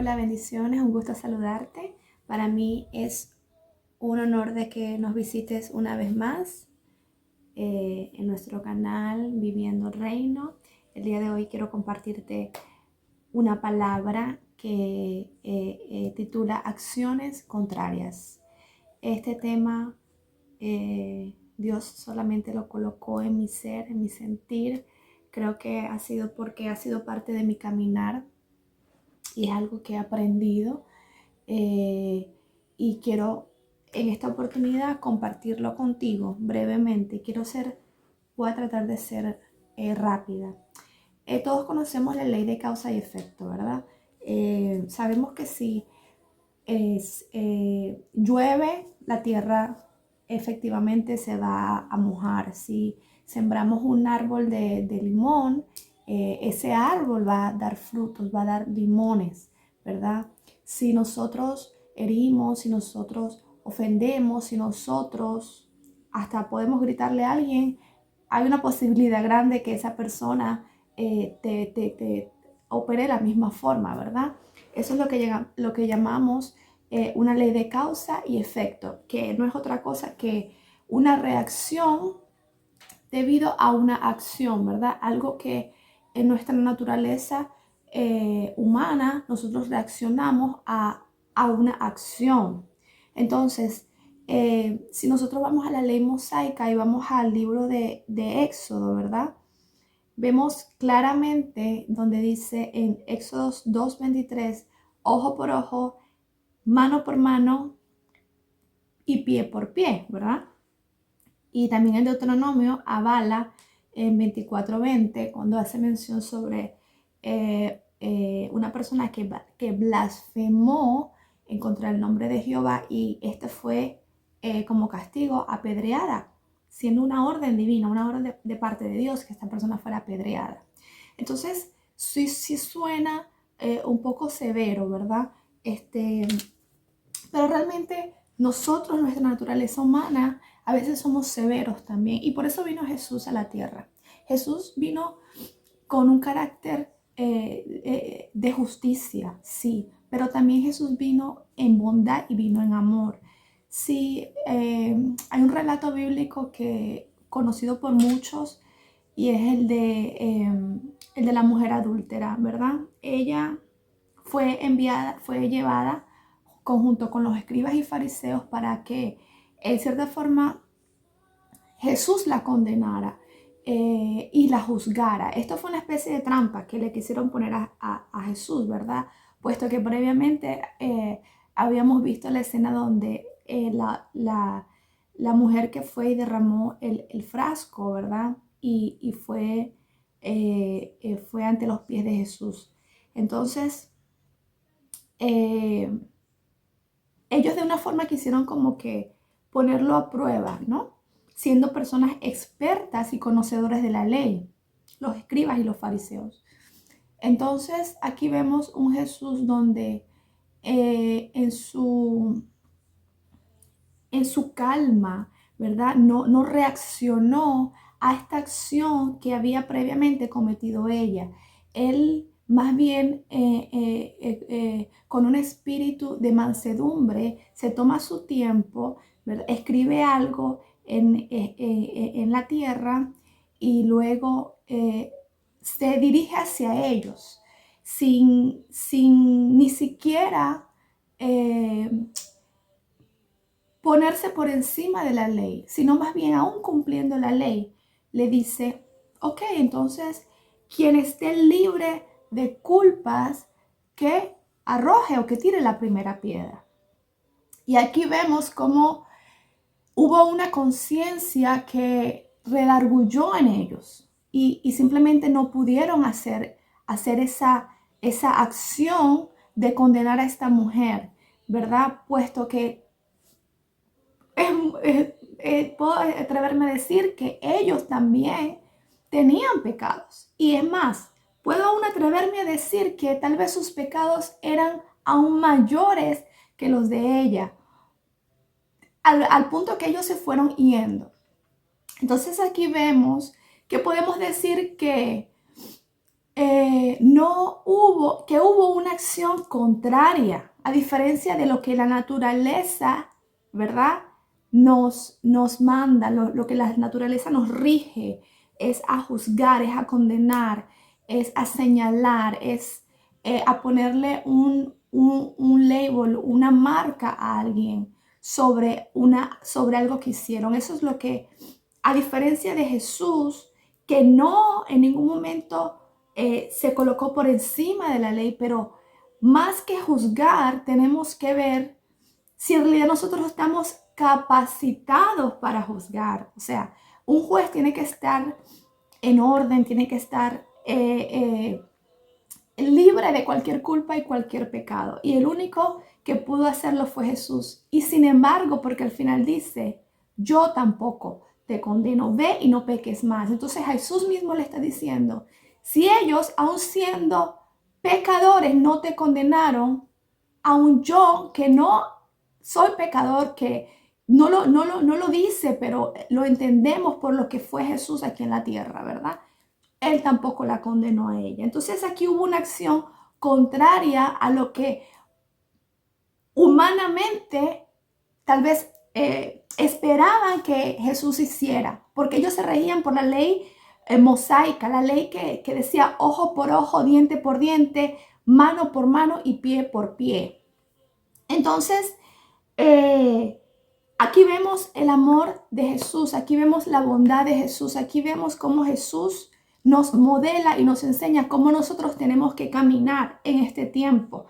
Hola, bendiciones, un gusto saludarte. Para mí es un honor de que nos visites una vez más en nuestro canal Viviendo el Reino. El día de hoy quiero compartirte una palabra que titula Acciones Contrarias. Este tema Dios solamente lo colocó en mi ser, en mi sentir. Creo que ha sido porque ha sido parte de mi caminar y es algo que he aprendido eh, y quiero en esta oportunidad compartirlo contigo brevemente. Voy a tratar de ser rápida. Todos conocemos la ley de causa y efecto, ¿verdad? Sabemos que si llueve, la tierra efectivamente se va a mojar. Si sembramos un árbol de limón, ese árbol va a dar frutos, va a dar limones, ¿verdad? Si nosotros herimos, si nosotros ofendemos, si nosotros hasta podemos gritarle a alguien, hay una posibilidad grande que esa persona te opere de la misma forma, ¿verdad? Eso es lo que llamamos una ley de causa y efecto, que no es otra cosa que una reacción debido a una acción, ¿verdad? Algo que en nuestra naturaleza humana nosotros reaccionamos a una acción. Entonces, si nosotros vamos a la ley mosaica y vamos al libro de Éxodo, ¿verdad? Vemos claramente donde dice en Éxodo 2:23, ojo por ojo, mano por mano y pie por pie, ¿verdad? Y también el Deuteronomio avala en 24:20 cuando hace mención sobre una persona que blasfemó en contra del nombre de Jehová y este fue como castigo apedreada, siendo una orden divina, una orden de parte de Dios que esta persona fuera apedreada. Entonces, sí suena un poco severo, ¿verdad? Pero realmente nosotros, nuestra naturaleza humana, a veces somos severos también. Y por eso vino Jesús a la tierra. Jesús vino con un carácter de justicia, sí, pero también Jesús vino en bondad y vino en amor. Sí, hay un relato bíblico que conocido por muchos y es el de la mujer adúltera, ¿verdad? Ella fue llevada conjunto con los escribas y fariseos para que, en cierta forma, Jesús la condenara y la juzgara. Esto fue una especie de trampa que le quisieron poner a Jesús, ¿verdad? Puesto que previamente habíamos visto la escena donde la mujer que fue y derramó el frasco, ¿verdad? Y fue ante los pies de Jesús. Entonces, ellos de una forma quisieron como que ponerlo a prueba, ¿no? Siendo personas expertas y conocedores de la ley, los escribas y los fariseos. Entonces aquí vemos un Jesús donde en su calma, ¿verdad? No reaccionó a esta acción que había previamente cometido ella. Él más bien con un espíritu de mansedumbre se toma su tiempo, ¿verdad? Escribe algo en la tierra y luego se dirige hacia ellos sin ni siquiera ponerse por encima de la ley, sino más bien aún cumpliendo la ley, le dice, ok, entonces quien esté libre de culpas, que arroje o que tire la primera piedra. Y aquí vemos cómo hubo una conciencia que redarguyó en ellos y simplemente no pudieron hacer esa acción de condenar a esta mujer, ¿verdad? Puesto que puedo atreverme a decir que ellos también tenían pecados. Y es más, puedo aún atreverme a decir que tal vez sus pecados eran aún mayores que los de ella, al punto que ellos se fueron yendo. Entonces aquí vemos que podemos decir que hubo una acción contraria, a diferencia de lo que la naturaleza, ¿verdad? Nos manda, lo que la naturaleza nos rige, es a juzgar, es a condenar, es a señalar, es a ponerle un label, una marca a alguien sobre algo que hicieron. Eso es lo que, a diferencia de Jesús, que no en ningún momento se colocó por encima de la ley, pero más que juzgar, tenemos que ver si en realidad nosotros estamos capacitados para juzgar. O sea, un juez tiene que estar en orden, tiene que estar libre de cualquier culpa y cualquier pecado. Y el único que pudo hacerlo fue Jesús. Y sin embargo, porque al final dice, yo tampoco te condeno, ve y no peques más. Entonces Jesús mismo le está diciendo, si ellos, aun siendo pecadores, no te condenaron, aun yo, que no soy pecador, que no lo dice, pero lo entendemos por lo que fue Jesús aquí en la tierra, ¿verdad? Él tampoco la condenó a ella. Entonces aquí hubo una acción contraria a lo que humanamente tal vez esperaban que Jesús hiciera, porque ellos se regían por la ley mosaica, la ley que decía ojo por ojo, diente por diente, mano por mano y pie por pie. Entonces, aquí vemos el amor de Jesús, aquí vemos la bondad de Jesús, aquí vemos cómo Jesús nos modela y nos enseña cómo nosotros tenemos que caminar en este tiempo.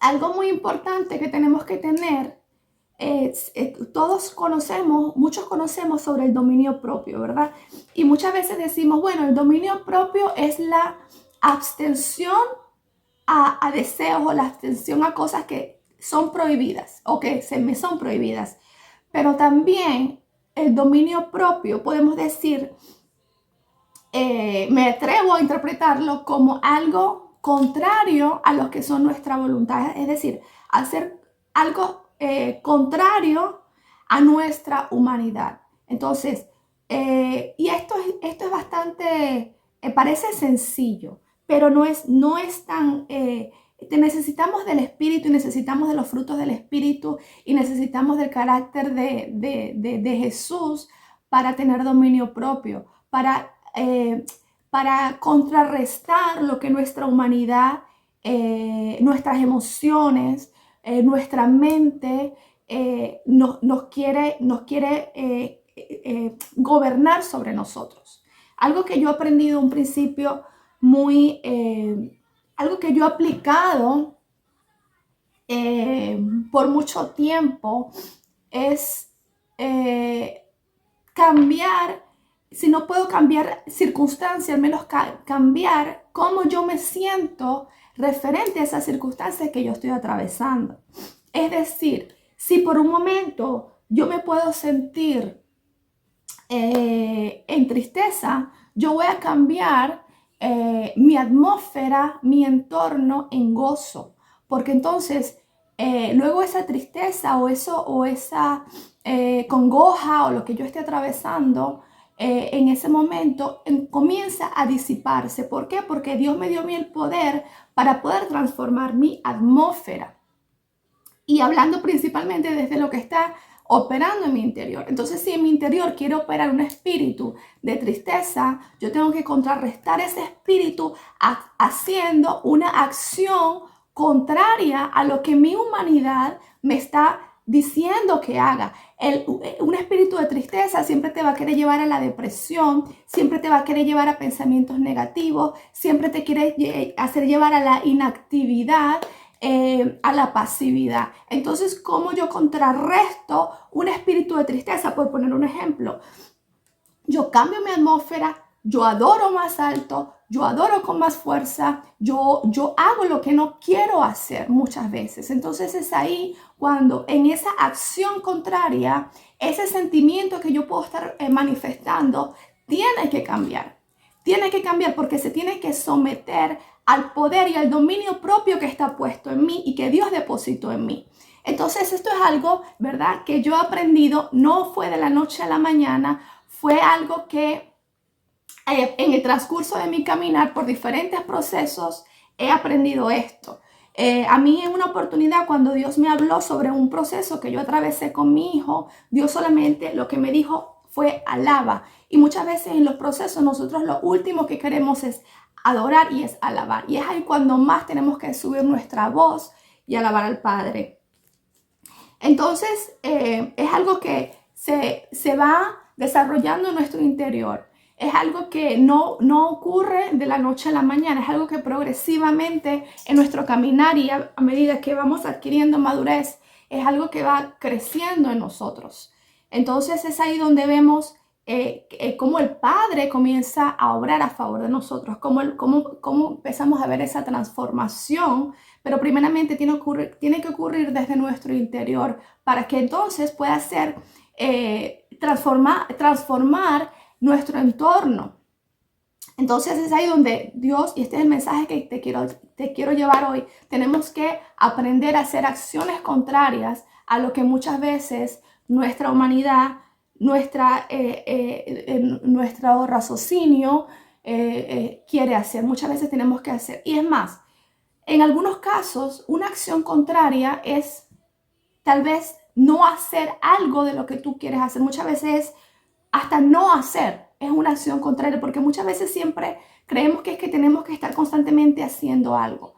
Algo muy importante que tenemos que tener muchos conocemos sobre el dominio propio, ¿verdad? Y muchas veces decimos, bueno, el dominio propio es la abstención a deseos o la abstención a cosas que son prohibidas o que se me son prohibidas. Pero también el dominio propio, podemos decir, me atrevo a interpretarlo como algo contrario a lo que son nuestra voluntad, es decir, hacer algo contrario a nuestra humanidad. Entonces, y esto es bastante, parece sencillo, pero no es tan, necesitamos del Espíritu y necesitamos de los frutos del Espíritu y necesitamos del carácter de Jesús para tener dominio propio, para contrarrestar lo que nuestra humanidad, nuestras emociones, nuestra mente nos quiere gobernar sobre nosotros. Algo que yo he aprendido un principio algo que yo he aplicado por mucho tiempo es cambiar, si no puedo cambiar circunstancias, al menos cambiar cómo yo me siento referente a esas circunstancias que yo estoy atravesando. Es decir, si por un momento yo me puedo sentir en tristeza, yo voy a cambiar mi atmósfera, mi entorno en gozo, porque entonces luego esa tristeza o esa congoja o lo que yo esté atravesando en ese momento comienza a disiparse. ¿Por qué? Porque Dios me dio a mí el poder para poder transformar mi atmósfera. Y hablando principalmente desde lo que está operando en mi interior. Entonces, si en mi interior quiero operar un espíritu de tristeza, yo tengo que contrarrestar ese espíritu haciendo una acción contraria a lo que mi humanidad me está diciendo que haga. Un espíritu de tristeza siempre te va a querer llevar a la depresión, siempre te va a querer llevar a pensamientos negativos, siempre te quiere hacer llevar a la inactividad, a la pasividad. Entonces, ¿cómo yo contrarresto un espíritu de tristeza? Por poner un ejemplo, yo cambio mi atmósfera, yo adoro más alto, yo adoro con más fuerza, yo hago lo que no quiero hacer muchas veces. Entonces es ahí cuando en esa acción contraria, ese sentimiento que yo puedo estar manifestando tiene que cambiar. Tiene que cambiar porque se tiene que someter al poder y al dominio propio que está puesto en mí y que Dios depositó en mí. Entonces esto es algo, ¿verdad?, que yo he aprendido, no fue de la noche a la mañana, fue algo que en el transcurso de mi caminar por diferentes procesos he aprendido esto. A mí en una oportunidad cuando Dios me habló sobre un proceso que yo atravesé con mi hijo, Dios solamente lo que me dijo fue alaba. Y muchas veces en los procesos nosotros lo último que queremos es adorar y es alabar. Y es ahí cuando más tenemos que subir nuestra voz y alabar al Padre. Entonces es algo que se va desarrollando en nuestro interior. Es algo que no ocurre de la noche a la mañana, es algo que progresivamente en nuestro caminar y a medida que vamos adquiriendo madurez, es algo que va creciendo en nosotros. Entonces es ahí donde vemos cómo el Padre comienza a obrar a favor de nosotros, cómo empezamos a ver esa transformación, pero primeramente tiene que ocurrir desde nuestro interior para que entonces pueda ser transformar nuestro entorno. Entonces es ahí donde Dios, y este es el mensaje que te quiero llevar hoy, tenemos que aprender a hacer acciones contrarias a lo que muchas veces nuestra humanidad, nuestro raciocinio quiere hacer. Muchas veces tenemos que hacer. Y es más, en algunos casos, una acción contraria es tal vez no hacer algo de lo que tú quieres hacer. Muchas veces hasta no hacer es una acción contraria, porque muchas veces siempre creemos que es que tenemos que estar constantemente haciendo algo.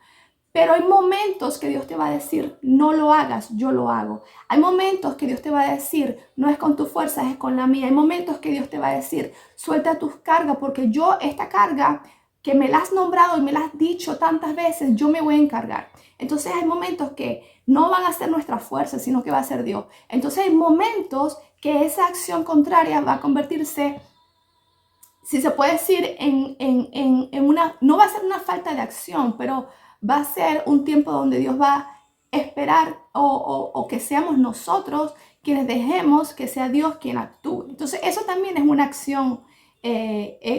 Pero hay momentos que Dios te va a decir, no lo hagas, yo lo hago. Hay momentos que Dios te va a decir, no es con tus fuerzas, es con la mía. Hay momentos que Dios te va a decir, suelta tus cargas, porque yo esta carga que me la has nombrado y me la has dicho tantas veces, yo me voy a encargar. Entonces hay momentos que no van a ser nuestras fuerzas, sino que va a ser Dios. Entonces hay momentos que esa acción contraria va a convertirse, si se puede decir, en una, no va a ser una falta de acción, pero va a ser un tiempo donde Dios va a esperar o que seamos nosotros quienes dejemos que sea Dios quien actúe. Entonces eso también es una acción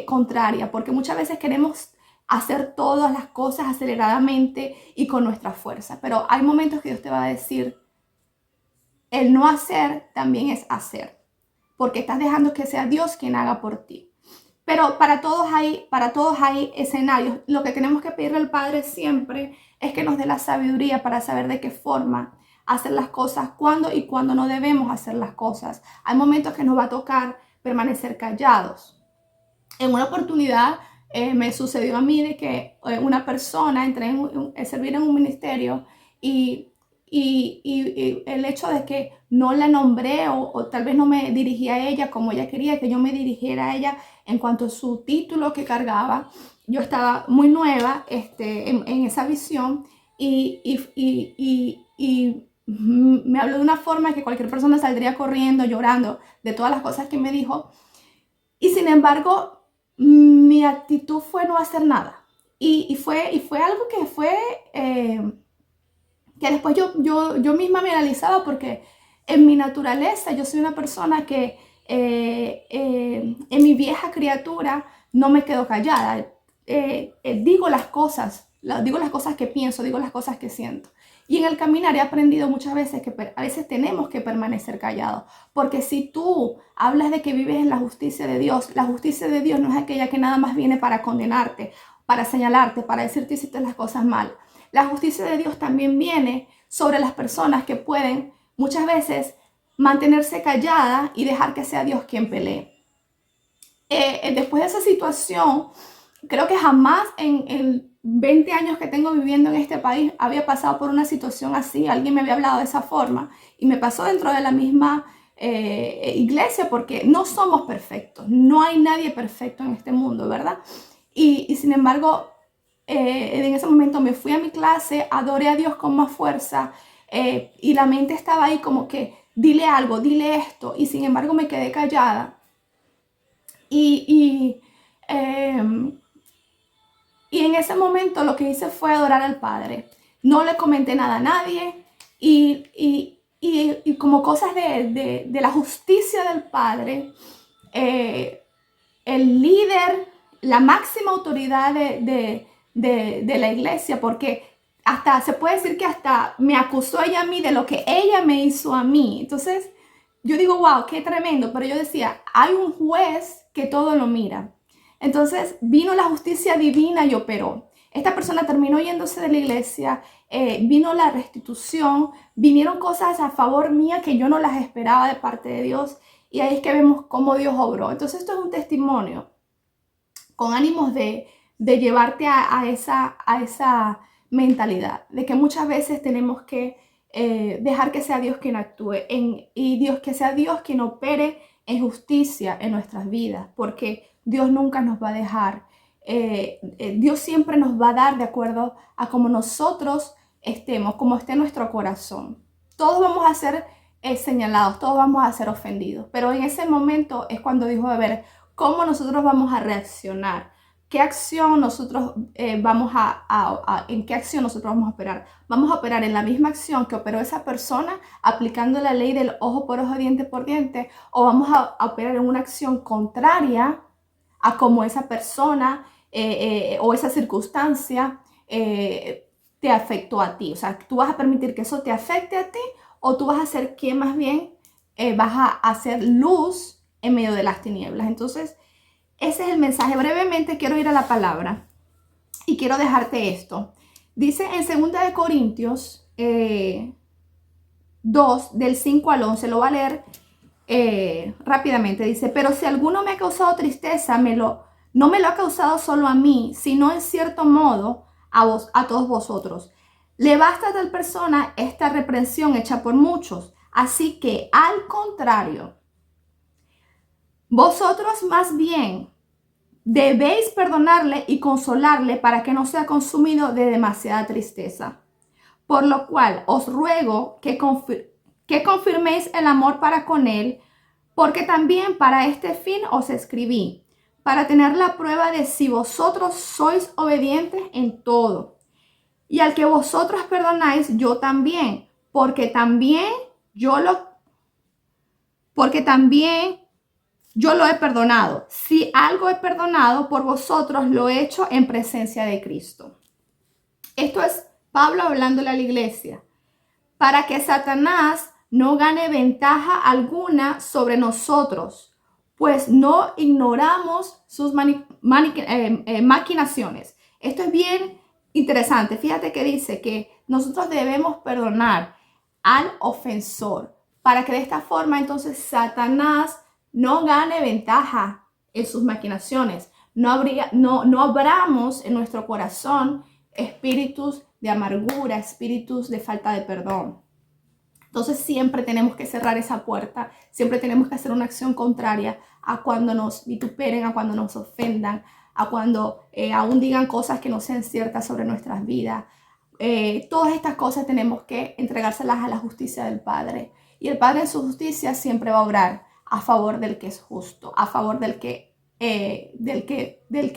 contraria, porque muchas veces queremos hacer todas las cosas aceleradamente y con nuestra fuerza, pero hay momentos que Dios te va a decir, el no hacer también es hacer, porque estás dejando que sea Dios quien haga por ti. Pero para todos hay escenarios. Lo que tenemos que pedirle al Padre siempre es que nos dé la sabiduría para saber de qué forma hacer las cosas, cuándo y cuándo no debemos hacer las cosas. Hay momentos que nos va a tocar permanecer callados. En una oportunidad me sucedió a mí de que una persona, entré a servir en un ministerio y el hecho de que no la nombré o tal vez no me dirigí a ella como ella quería que yo me dirigiera a ella en cuanto a su título que cargaba. Yo estaba muy nueva en esa visión y me habló de una forma que cualquier persona saldría corriendo, llorando de todas las cosas que me dijo. Y sin embargo, mi actitud fue no hacer nada. Y fue algo que fue... que después yo misma me analizaba porque en mi naturaleza yo soy una persona que en mi vieja criatura no me quedo callada. Digo las cosas que pienso, digo las cosas que siento. Y en el caminar he aprendido muchas veces que a veces tenemos que permanecer callados, porque si tú hablas de que vives en la justicia de Dios, la justicia de Dios no es aquella que nada más viene para condenarte, para señalarte, para decirte hiciste las cosas mal. La justicia de Dios también viene sobre las personas que pueden muchas veces mantenerse calladas y dejar que sea Dios quien pelee. Después de esa situación, creo que jamás en 20 años que tengo viviendo en este país había pasado por una situación así. Alguien me había hablado de esa forma y me pasó dentro de la misma iglesia, porque no somos perfectos. No hay nadie perfecto en este mundo, ¿verdad? Y sin embargo, en ese momento me fui a mi clase, adoré a Dios con más fuerza y la mente estaba ahí como que dile algo, dile esto, y sin embargo me quedé callada y en ese momento lo que hice fue adorar al Padre. No le comenté nada a nadie y como cosas de la justicia del Padre, el líder, la máxima autoridad de la iglesia, porque hasta se puede decir que hasta me acusó ella a mí de lo que ella me hizo a mí. Entonces yo digo, wow, qué tremendo, pero yo decía, hay un juez que todo lo mira. Entonces vino la justicia divina y operó. Esta persona terminó yéndose de la iglesia, vino la restitución, vinieron cosas a favor mía que yo no las esperaba de parte de Dios, y ahí es que vemos cómo Dios obró. Entonces esto es un testimonio con ánimos de llevarte a esa mentalidad, de que muchas veces tenemos que dejar que sea Dios quien actúe y que sea Dios quien opere en justicia en nuestras vidas, porque Dios nunca nos va a dejar. Dios siempre nos va a dar de acuerdo a como nosotros estemos, como esté nuestro corazón. Todos vamos a ser señalados, todos vamos a ser ofendidos, pero en ese momento es cuando dijo de ver cómo nosotros vamos a reaccionar, qué acción nosotros en qué acción nosotros vamos a operar. Vamos a operar en la misma acción que operó esa persona, aplicando la ley del ojo por ojo, diente por diente, o vamos a operar en una acción contraria a cómo esa persona o esa circunstancia te afectó a ti. O sea, tú vas a permitir que eso te afecte a ti, o tú vas a hacer que más bien vas a hacer luz en medio de las tinieblas. Entonces, ese es el mensaje. Brevemente quiero ir a la palabra y quiero dejarte esto. Dice en 2 de Corintios 2, del 5 al 11, lo voy a leer rápidamente. Dice: pero si alguno me ha causado tristeza, no me lo ha causado solo a mí, sino en cierto modo a todos vosotros. Le basta a tal persona esta reprensión hecha por muchos. Así que, al contrario, vosotros más bien debéis perdonarle y consolarle para que no sea consumido de demasiada tristeza. Por lo cual os ruego que confirméis el amor para con él, porque también para este fin os escribí, para tener la prueba de si vosotros sois obedientes en todo. Y al que vosotros perdonáis, yo también, porque también yo lo he perdonado. Si algo he perdonado por vosotros, lo he hecho en presencia de Cristo. Esto es Pablo hablándole a la iglesia, para que Satanás no gane ventaja alguna sobre nosotros, pues no ignoramos sus maquinaciones. Esto es bien interesante. Fíjate que dice que nosotros debemos perdonar al ofensor, para que de esta forma entonces Satanás no gane ventaja en sus maquinaciones. No abramos en nuestro corazón espíritus de amargura, espíritus de falta de perdón. Entonces siempre tenemos que cerrar esa puerta, siempre tenemos que hacer una acción contraria a cuando nos vituperen, a cuando nos ofendan, a cuando aún digan cosas que no sean ciertas sobre nuestras vidas. Todas estas cosas tenemos que entregárselas a la justicia del Padre. Y el Padre en su justicia siempre va a obrar a favor del que es justo, a favor del que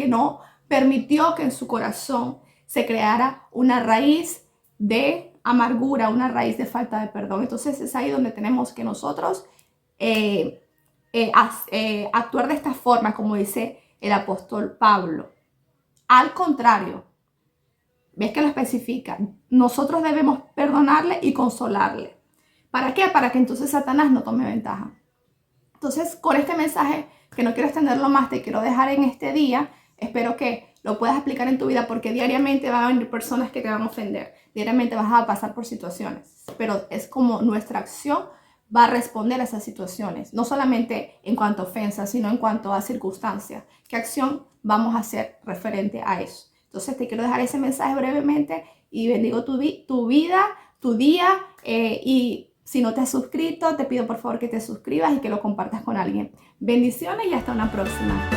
no permitió que en su corazón se creara una raíz de amargura, una raíz de falta de perdón. Entonces es ahí donde tenemos que nosotros actuar de esta forma, como dice el apóstol Pablo. Al contrario, ¿ves que lo especifica? Nosotros debemos perdonarle y consolarle. ¿Para qué? Para que entonces Satanás no tome ventaja. Entonces, con este mensaje, que no quiero extenderlo más, te quiero dejar en este día. Espero que lo puedas aplicar en tu vida, porque diariamente van a venir personas que te van a ofender. Diariamente vas a pasar por situaciones, pero es como nuestra acción va a responder a esas situaciones. No solamente en cuanto a ofensas, sino en cuanto a circunstancias. ¿Qué acción vamos a hacer referente a eso? Entonces, te quiero dejar ese mensaje brevemente y bendigo tu vida, tu día, y si no te has suscrito, te pido por favor que te suscribas y que lo compartas con alguien. Bendiciones y hasta una próxima.